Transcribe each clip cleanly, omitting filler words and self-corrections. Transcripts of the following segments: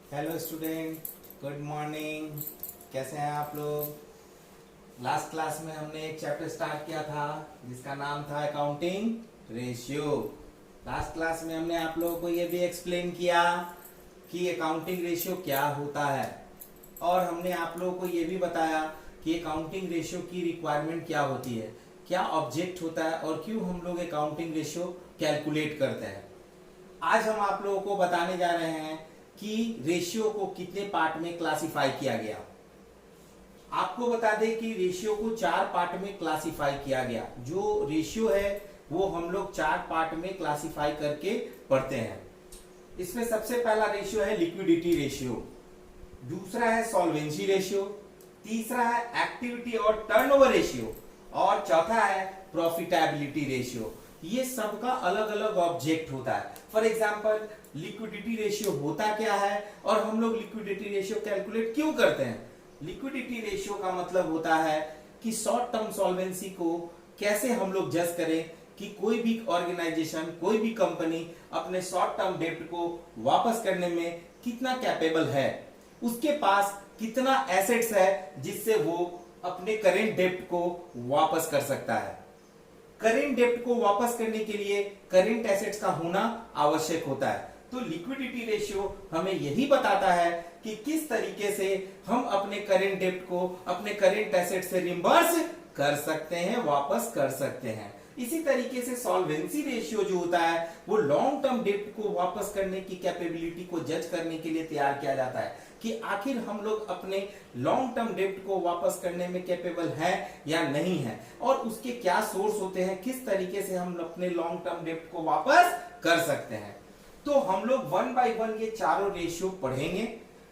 Hello student, good morning. कैसे हैं आप लोग? लास्ट क्लास में हमने एक चैप्टर स्टार्ट किया था जिसका नाम था अकाउंटिंग रेशियो। लास्ट क्लास में हमने आप लोगों को ये भी एक्सप्लेन किया कि अकाउंटिंग रेशियो क्या होता है, और हमने आप लोगों को ये भी बताया कि अकाउंटिंग रेशियो की रिक्वायरमेंट क्या होती है, क्या ऑब्जेक्ट होता है और क्यों हम लोग अकाउंटिंग रेशियो कैलकुलेट करते हैं। आज हम आप लोगों को बताने जा रहे हैं कि रेशियो को कितने पार्ट में क्लासिफाई किया गया। आपको बता दें कि रेशियो को 4 पार्ट में क्लासिफाई किया गया। जो रेशियो है वो हम लोग 4 पार्ट में क्लासिफाई करके पढ़ते हैं। इसमें सबसे पहला रेशियो है लिक्विडिटी रेशियो, दूसरा है सॉल्वेंसी रेशियो, तीसरा है एक्टिविटी और टर्नओवर रेशियो, और चौथा है प्रॉफिटेबिलिटी रेशियो। ये सबका अलग अलग ऑब्जेक्ट होता है। फॉर एग्जांपल लिक्विडिटी रेशियो होता क्या है और हम लोग लिक्विडिटी रेशियो कैलकुलेट क्यों करते हैं। लिक्विडिटी रेशियो का मतलब होता है कि शॉर्ट टर्म सॉल्वेंसी को कैसे हम लोग जज करें कि कोई भी ऑर्गेनाइजेशन, कोई भी कंपनी अपने शॉर्ट टर्म डेब्ट को वापस करने में कितना कैपेबल है, उसके पास कितना एसेट्स है जिससे वो अपने करेंट डेब्ट को वापस कर सकता है। करेंट डेब्ट को वापस करने के लिए करेंट एसेट्स का होना आवश्यक होता है। तो लिक्विडिटी रेशियो हमें यही बताता है कि किस तरीके से हम अपने करेंट डेब्ट को अपने करेंट एसेट से रिम्बर्स कर सकते हैं, वापस कर सकते हैं। इसी तरीके से सॉल्वेंसी रेशियो जो होता है वो लॉन्ग टर्म डेब्ट को वापस करने की कैपेबिलिटी को जज करने के लिए तैयार किया जाता है कि आखिर हम लोग अपने लॉन्ग टर्म डेब्ट को वापस करने में कैपेबल है या नहीं है, और उसके क्या सोर्स होते हैं, किस तरीके से हम अपने लॉन्ग टर्म डेब्ट को वापस कर सकते हैं। तो हम लोग 1 बाय 1 ये चारों रेशियो पढ़ेंगे,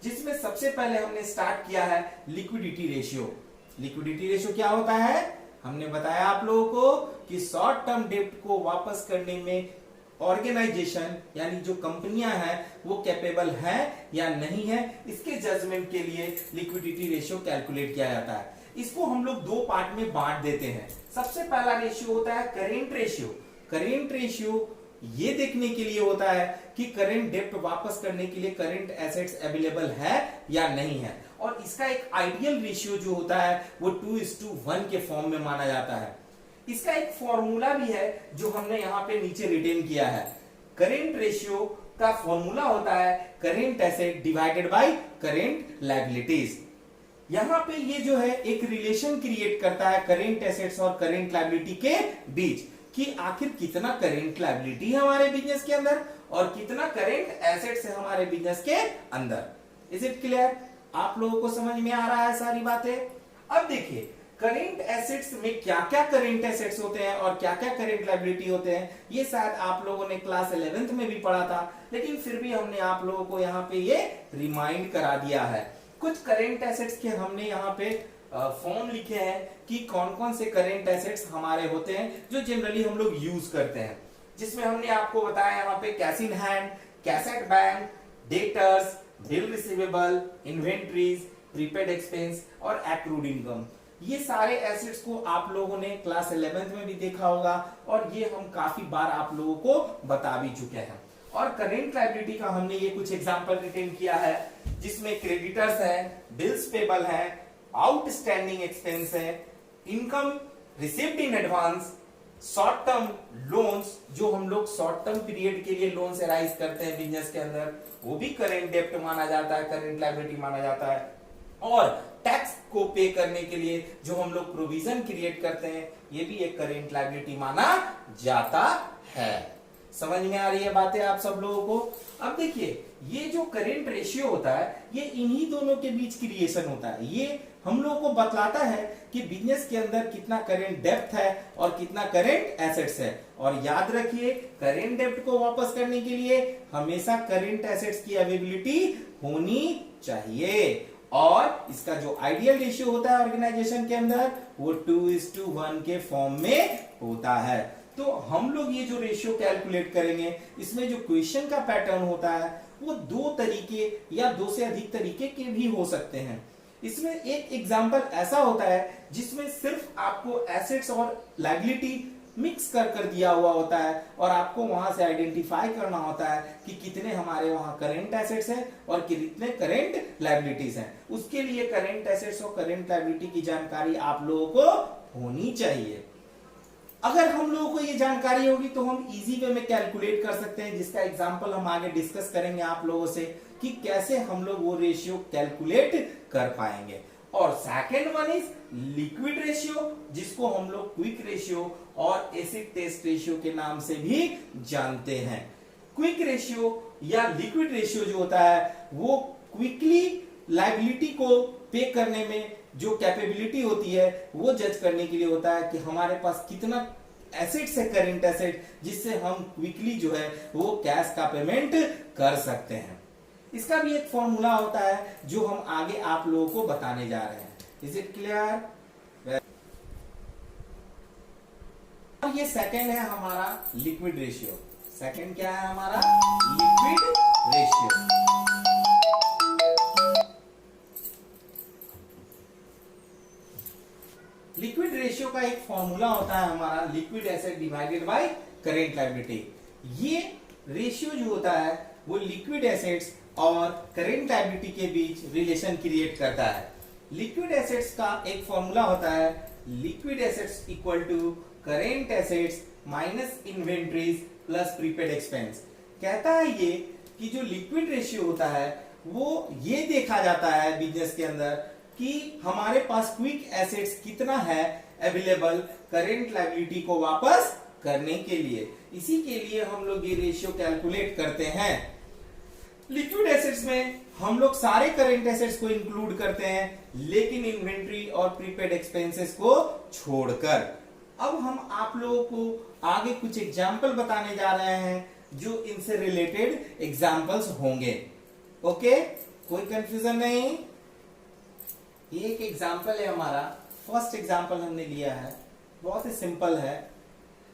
जिसमें सबसे पहले हमने स्टार्ट किया है लिक्विडिटी रेशियो। लिक्विडिटी रेशियो क्या होता है? हमने बताया आप लोगों को कि शॉर्ट टर्म डेब्ट को वापस करने में ऑर्गेनाइजेशन यानी जो कंपनियां हैं वो कैपेबल है या नहीं है, इसके जजमेंट के लिए लिक्विडिटी रेशियो कैलकुलेट किया जाता है। इसको हम लोग 2 पार्ट में बांट देते हैं। सबसे पहला रेशियो होता है करेंट रेशियो। करेंट रेशियो ये देखने के लिए होता है कि करेंट डेब्ट वापस करने के लिए करेंट एसेट्स अवेलेबल है या नहीं है, और इसका एक आइडियल रेशियो जो होता है वो 2:1 के फॉर्म में माना जाता है। इसका एक फॉर्मूला भी है जो हमने यहाँ पे नीचे रिटेन किया है। करेंट रेशियो का फॉर्मूला होता है current asset divided by current liabilities. यहाँ पे ये जो है एक रिलेशन क्रिएट करता है करेंट एसेट्स और करेंट लायबिलिटी के बीच कि आखिर कितना करेंट लायबिलिटी है हमारे बिजनेस के अंदर और कितना करेंट एसेट्स है हमारे बिजनेस के अंदर। Is it clear? आप लोगों को समझ में आ रहा है सारी बातें? अब देखिए करेंट एसेट्स में क्या क्या करेंट एसेट्स होते हैं और क्या क्या करेंट लायबिलिटी होते हैं, ये शायद आप लोगों ने क्लास 11th में भी पढ़ा था, लेकिन फिर भी हमने आप लोगों को यहाँ पे ये रिमाइंड करा दिया है। कुछ करेंट एसेट्स के हमने यहाँ पे फॉर्म लिखे हैं कि कौन कौन से करेंट एसेट्स हमारे होते हैं जो जनरली हम लोग यूज करते हैं, जिसमें हमने आपको बताया यहाँ पे cash in hand, cash at bank, debtors, bill receivable, inventories, prepaid expense और एक्रूड इनकम। ये सारे एसेट्स को आप लोगों ने क्लास 11th में भी देखा होगा और ये हम काफी बार आप लोगों को बता भी चुके हैं। और करेंट लायबिलिटी का हमने ये कुछ एग्जांपल रिटेन किया है, जिसमें क्रेडिटर्स है, बिल्स पेबल है, आउटस्टैंडिंग एक्सपेंस है, income received in advance, short term loans जो हम लोग शॉर्ट टर्म पीरियड के लिए लोन्स अराइज करते हैं बिजनेस के अंदर, वो भी करेंट डेब्ट माना जाता है, करेंट लायबिलिटी माना जाता है। और टैक्स को पे करने के लिए जो हम लोग प्रोविजन क्रिएट करते हैं, ये भी एक करेंट लायबिलिटी माना जाता है। समझ में आ रही है बातें आप सब लोगों को? अब देखिए ये जो करेंट रेशियो होता है ये इन्हीं दोनों के बीच क्रिएशन होता है। ये हम लोगों को बतलाता है कि बिजनेस के अंदर कितना करेंट डेब्ट है और कितना करेंट एसेट्स है। और याद रखिए करेंट डेब्ट को वापस करने के लिए हमेशा करेंट एसेट्स की अवेलेबिलिटी होनी चाहिए, और इसका जो आइडियल रेशियो होता है ऑर्गेनाइजेशन के अंदर वो 2:1 के फॉर्म में होता है। तो हम लोग ये जो रेशियो कैलकुलेट करेंगे, इसमें जो क्वेश्चन का पैटर्न होता है वो 2 तरीके या 2 से अधिक तरीके के भी हो सकते हैं। इसमें एक एग्जांपल ऐसा होता है जिसमें सिर्फ आपको एसेट्स और लायबिलिटी मिक्स कर कर दिया हुआ होता है और आपको वहां से आइडेंटिफाई करना होता है कि कितने हमारे वहां करेंट एसेट्स हैं और कितने करेंट लायबिलिटीज हैं। उसके लिए करेंट एसेट्स और करेंट लायबिलिटी की जानकारी आप लोगों को होनी चाहिए। अगर हम लोगों को ये जानकारी होगी तो हम इजी वे में कैलकुलेट कर सकते हैं, जिसका एग्जांपल हम आगे डिस्कस करेंगे आप लोगों से कि कैसे हम लोग वो रेशियो कैलकुलेट कर पाएंगे। और second one is liquid ratio, जिसको हम लोग क्विक रेशियो और एसिड टेस्ट रेशियो के नाम से भी जानते हैं। क्विक रेशियो या लिक्विड रेशियो जो होता है वो क्विकली लायबिलिटी को पे करने में जो कैपेबिलिटी होती है वो जज करने के लिए होता है कि हमारे पास कितना एसेट्स है, करेंट एसेट, जिससे हम क्विकली जो है वो कैश का पेमेंट कर सकते हैं। इसका भी एक फॉर्मूला होता है जो हम आगे आप लोगों को बताने जा रहे हैं। Is it clear? और ये सेकंड है हमारा लिक्विड रेशियो। सेकंड क्या है हमारा? Liquid ratio. लिक्विड रेशियो का एक फॉर्मूला होता है हमारा liquid asset divided by current liability. ये रेशियो जो होता है वो लिक्विड एसेट्स और करेंट लायबिलिटी के बीच रिलेशन क्रिएट करता है। लिक्विड एसेट्स का एक फॉर्मूला होता है liquid assets equal to current assets minus inventories plus prepaid expense. कहता है ये कि जो लिक्विड रेशियो होता है वो ये देखा जाता है बिजनेस के अंदर कि हमारे पास क्विक एसेट्स कितना है अवेलेबल करेंट लायबिलिटी को वापस करने के लिए। इसी के लिए हम लोग ये रेशियो कैलकुलेट करते हैं। लिक्विड एसेट्स में हम लोग सारे करेंट एसेट्स को इंक्लूड करते हैं, लेकिन इन्वेंट्री और प्रीपेड एक्सपेंसेस को छोड़कर। अब हम आप लोगों को आगे कुछ एग्जाम्पल बताने जा रहे हैं जो इनसे रिलेटेड एग्जाम्पल्स होंगे। ओके, कोई कंफ्यूजन नहीं। ये एक एग्जाम्पल है हमारा, फर्स्ट एग्जाम्पल हमने लिया है, बहुत ही सिंपल है,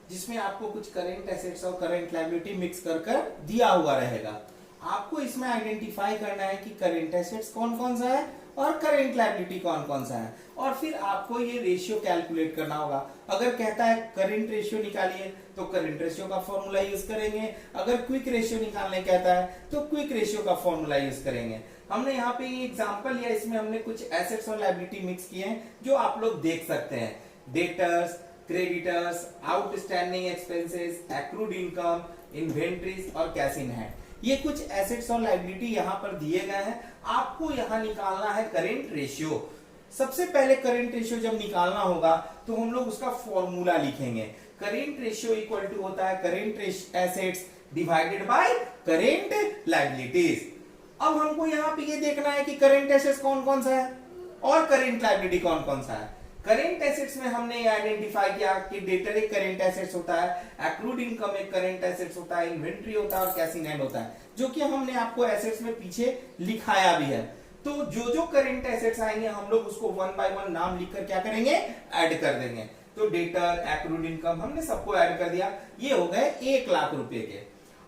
जिसमें आपको कुछ करेंट एसेट्स और करेंट लायबिलिटी मिक्स कर कर दिया हुआ रहेगा। आपको इसमें आइडेंटिफाई करना है कि करेंट एसेट्स कौन कौन सा है और करेंट लायबिलिटी कौन कौन सा है, और फिर आपको ये रेशियो कैलकुलेट करना होगा। अगर कहता है करेंट रेशियो निकालिए तो करेंट रेशियो का फॉर्मूला यूज करेंगे, अगर क्विक रेशियो निकालने कहता है तो क्विक रेशियो का फॉर्मूला यूज करेंगे। हमने यहाँ पे ये एग्जांपल लिया, इसमें हमने कुछ एसेट्स और लायबिलिटी मिक्स किए हैं जो आप लोग देख सकते हैं। Debtors, creditors, outstanding expenses, accrued income, inventories और कैश इन हैंड। ये कुछ एसेट्स और लायबिलिटी यहाँ पर दिए गए हैं। आपको यहाँ निकालना है करेंट रेशियो। सबसे पहले करेंट रेशियो जब निकालना होगा तो हम लोग उसका फॉर्मूला लिखेंगे। करेंट रेशियो इक्वल टू होता है current assets divided by current liabilities. अब हमको यहाँ पे ये देखना है कि करेंट एसेट्स कौन कौन सा है और करेंट लायबिलिटी कौन कौन सा है। करेंट एसेट्स में हमने ये आइडेंटिफाई किया कि डेटर एक करेंट एसेट्स होता है, एक्रूड इनकम एक करेंट एसेट्स होता है, इन्वेंट्री होता है और कैश इन हैंड होता है, जो कि हमने आपको एसेट्स में पीछे लिखाया भी है। तो जो जो करेंट एसेट्स आएंगे हम लोग उसको वन बाय वन नाम लिखकर क्या करेंगे, ऐड कर देंगे। तो डेटर, एक्रूड इनकम हमने सबको ऐड कर दिया, ये हो गए 1 लाख रुपए के।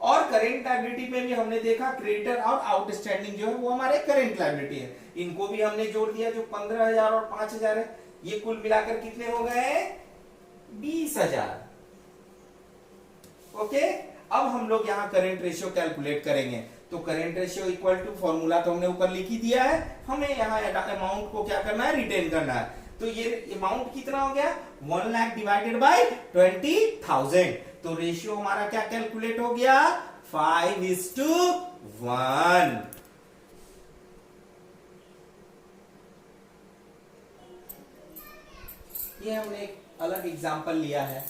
और करेंट लायबिलिटी में भी हमने देखा क्रेडिटर और आउटस्टैंडिंग जो है वो हमारे करेंट लायबिलिटी है, इनको भी हमने जोड़ दिया जो 15,000 और 5,000 है। ये कुल मिलाकर कितने हो गए, 20,000। ओके, अब हम लोग यहाँ करेंट रेशियो कैलकुलेट करेंगे। तो current ratio equal to formula तो हमने ऊपर लिख ही दिया है, हमें यहाँ अमाउंट को क्या करना है, रिटेन करना है। तो ये अमाउंट कितना हो गया, 1 लाख डिवाइडेड बाय 20,000। तो रेशियो हमारा क्या कैलकुलेट हो गया, 5:1। ये हमने एक अलग एग्जांपल लिया है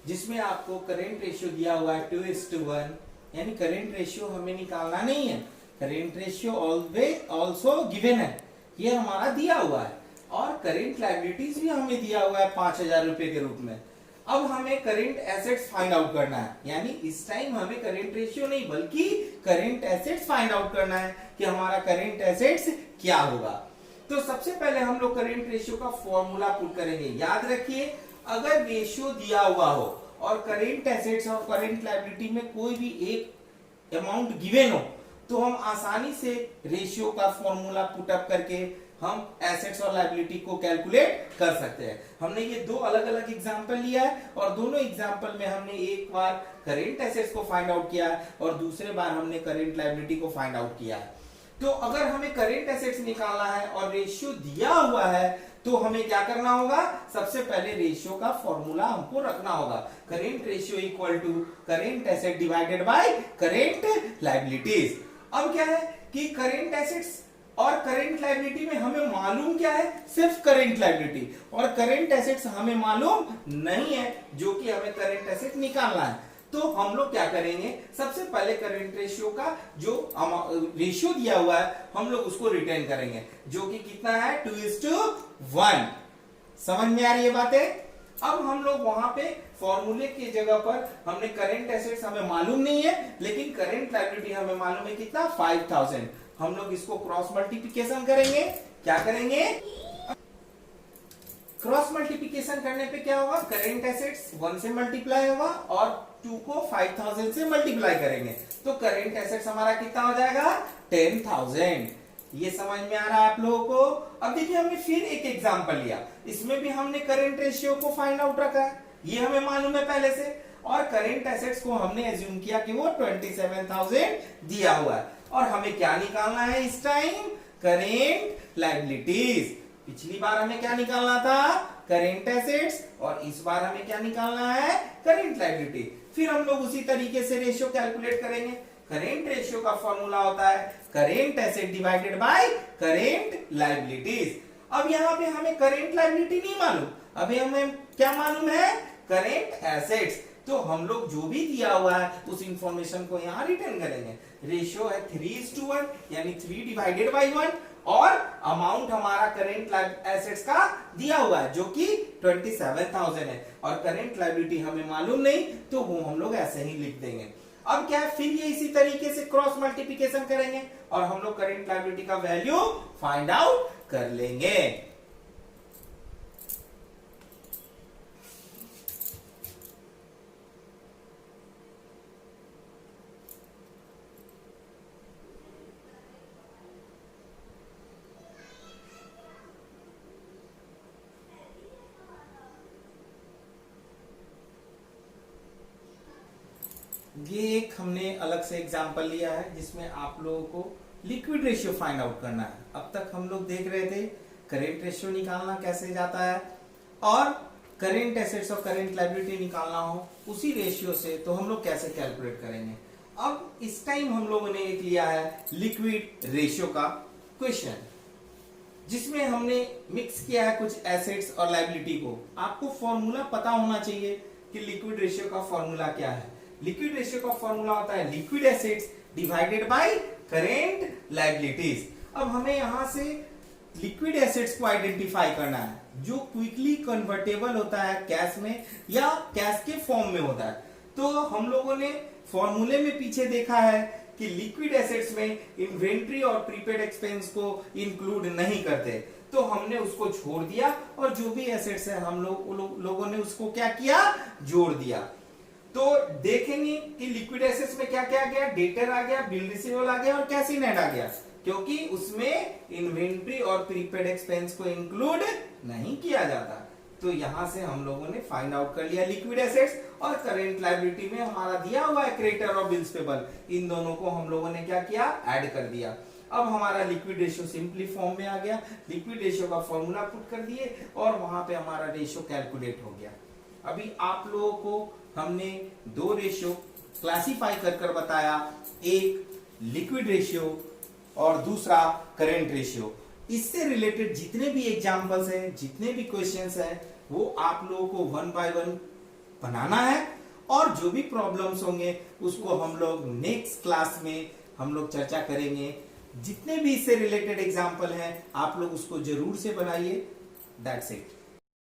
जिसमें आपको करेंट रेशियो दिया हुआ है 2:1, यानी करेंट रेशियो हमें निकालना नहीं है, current ratio always also given है, ये हमारा दिया हुआ है। और करेंट लायबिलिटीज भी हमें दिया हुआ है 5,000 रुपए के रूप में। अब हमें करेंट एसेट्स फाइंड आउट करना है, यानी इस टाइम हमें करेंट रेशियो नहीं बल्कि करेंट एसेट्स फाइंड आउट करना है कि हमारा करेंट एसेट्स क्या होगा। तो सबसे पहले हम लोग करेंट रेशियो का फॉर्मूला पुट करेंगे। याद रखिए, अगर रेशियो दिया हुआ हो और करेंट एसेट्स और करेंट लायबिलिटी में कोई भी एक अमाउंट गिवन हो तो हम आसानी से रेशियो का फॉर्मूला पुट अप करके हम एसेट्स और लायबिलिटी को कैलकुलेट कर सकते हैं। हमने ये दो अलग अलग एग्जांपल लिया है और दोनों एग्जांपल में हमने एक बार करेंट एसेट्स को फाइंड आउट किया है और दूसरे बार हमने करेंट लायबिलिटी को फाइंड आउट किया है। तो अगर हमें करेंट एसेट्स निकालना है और रेशियो दिया हुआ है तो हमें क्या करना होगा, सबसे पहले रेशियो का फॉर्मूला हमको रखना होगा। Current ratio equal to current asset divided by current liabilities. अब क्या है कि करेंट एसेट्स और करेंट लायबिलिटी में हमें मालूम क्या है, सिर्फ करेंट लायबिलिटी, और करेंट एसेट्स हमें मालूम नहीं है जो कि हमें करेंट एसेट निकालना है। तो हम लोग क्या करेंगे, सबसे पहले करेंट रेशियो का जो रेशियो दिया हुआ है हम लोग उसको रिटेन करेंगे, जो कि कितना है 2:1। समझ में आ रही है बातें। अब हम लोग वहां पे फॉर्मूले की जगह पर हमने करेंट एसेट्स हमें मालूम नहीं है लेकिन करेंट लायबिलिटी हमें मालूम है कितना 5000। हम लोग इसको क्रॉस मल्टीप्लिकेशन करेंगे। क्या करेंगे, क्रॉस मल्टीप्लिकेशन करने पे क्या होगा, करेंट एसेट्स 1 से मल्टीप्लाई होगा और 2 को 5000 से मल्टीप्लाई करेंगे तो करेंट एसेट्स हमारा कितना हो जाएगा 10,000। ये समझ में आ रहा है आप लोगों को। अब देखिए हमने फिर एक एग्जांपल लिया, इसमें भी हमने करेंट रेशियो को फाइंड आउट रखा है, ये हमें मालूम है पहले से, और करेंट एसेट्स को हमने एज्यूम किया कि वो 27,000 दिया हुआ है और हमें क्या निकालना है इस टाइम, करेंट लायबिलिटीज। पिछली बार हमें क्या निकालना था, करेंट एसेट्स, और इस बार हमें क्या निकालना है, करेंट लायबिलिटी। फिर हम लोग उसी तरीके से रेशियो कैलकुलेट करेंगे। करेंट रेशियो का फॉर्मूला होता है current asset divided by current liabilities. अब यहाँ पे हमें करेंट लायबिलिटी नहीं मालूम, अभी हमें क्या मालूम है, करेंट एसेट्स। तो हम लोग जो भी दिया हुआ है उस इंफॉर्मेशन को यहाँ रिटर्न करेंगे। रेशियो है 3:1 यानी 3 डिवाइडेड बाय 1 और अमाउंट हमारा करेंट एसेट्स का दिया हुआ है जो कि 27,000 है और करेंट लायबिलिटी हमें मालूम नहीं तो वो हम लोग ऐसे ही लिख देंगे। अब क्या है, फिर ये इसी तरीके से क्रॉस मल्टीप्लिकेशन करेंगे और हम लोग करेंट लायबिलिटी का वैल्यू फाइंड आउट कर लेंगे। ये एक हमने अलग से एग्जांपल लिया है जिसमें आप लोगों को लिक्विड रेशियो फाइंड आउट करना है। अब तक हम लोग देख रहे थे करेंट रेशियो निकालना कैसे जाता है और करेंट एसेट्स और करेंट लायबिलिटी निकालना हो उसी रेशियो से, तो हम लोग कैसे कैलकुलेट करेंगे। अब इस टाइम हम लोगों ने एक लिया है लिक्विड रेशियो का क्वेश्चन जिसमें हमने मिक्स किया है कुछ एसेट्स और लायबिलिटी को। आपको फॉर्मूला पता होना चाहिए कि लिक्विड रेशियो का फॉर्मूला क्या है। लिक्विड रेशियो का फॉर्मूला होता है liquid assets divided by current liabilities. अब हमें यहां से लिक्विड एसेट्स को आइडेंटिफाई करना है जो क्विकली कन्वर्टेबल होता है कैश में या कैश के फॉर्म में होता है। तो हम लोगों ने फॉर्मूले में पीछे देखा है कि लिक्विड एसेट्स में इन्वेंट्री और प्रीपेड एक्सपेंस को इंक्लूड नहीं करते, तो हमने उसको छोड़ दिया और जो भी एसेट्स है हम लोगों ने उसको क्या किया, जोड़ दिया। तो देखेंगे कि लिक्विड एसेट्स में क्या क्या आ गया, डेटर आ गया, बिल रिसीवेबल आ गया और कैश इन हैंड आ गया, क्योंकि उसमें इन्वेंट्री और प्रीपेड एक्सपेंस को इंक्लूड नहीं किया जाता। तो यहां से हम लोगों ने फाइंड आउट कर लिया लिक्विड एसेट्स, और करेंट लायबिलिटी में हमारा दिया हुआ है क्रेडिटर और बिल्स पेबल, इन दोनों को हम लोगों ने क्या किया, ऐड कर दिया। अब हमारा लिक्विड रेशियो सिंपली फॉर्म में आ गया, लिक्विड रेशियो का फॉर्मूला पुट कर दिए और वहां पे हमारा रेशियो कैलकुलेट हो गया। अभी आप लोगों को हमने दो रेशियो क्लासिफाई कर कर बताया, एक लिक्विड रेशियो और दूसरा करेंट रेशियो। इससे रिलेटेड जितने भी एग्जांपल्स हैं, जितने भी क्वेश्चंस हैं, वो आप लोगों को 1 बाय 1 बनाना है और जो भी प्रॉब्लम्स होंगे उसको हम लोग नेक्स्ट क्लास में हम लोग चर्चा करेंगे। जितने भी इससे रिलेटेड एग्जांपल हैं आप लोग उसको जरूर से बनाइए। That's it.